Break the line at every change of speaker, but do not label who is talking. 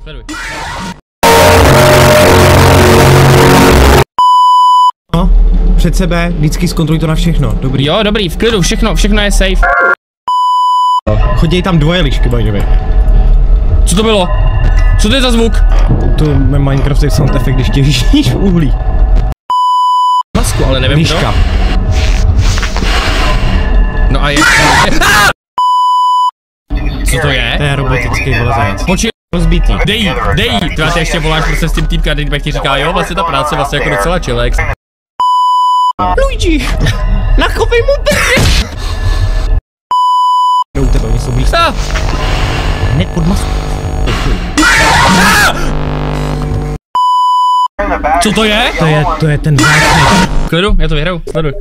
sleduj.
No, před sebe, vždycky zkontroluj to na všechno, dobrý.
Jo, dobrý, v klidu, všechno je safe.
Choděj tam dvoje lišky, bažovi.
Co to bylo? Co to je za zvuk?
To je Minecraftový sound efekt, když těžíš uhlí.
Masku, ale nevím
Liška.
No a je... Co to je?
To je robotický vlezajec.
Počkej,
Rozbitý.
dej jí. Ty ještě voláš prostě s tím týpka, teď ti říká, jo, vlastně ta práce vlastně jako docela chilex.
Luigi! Nachovej mu brně! U tebe, oni jsou blízko. Hned pod masku.
Co to je?
To je ten základ.
Klidu, já to vyhraju, sleduj.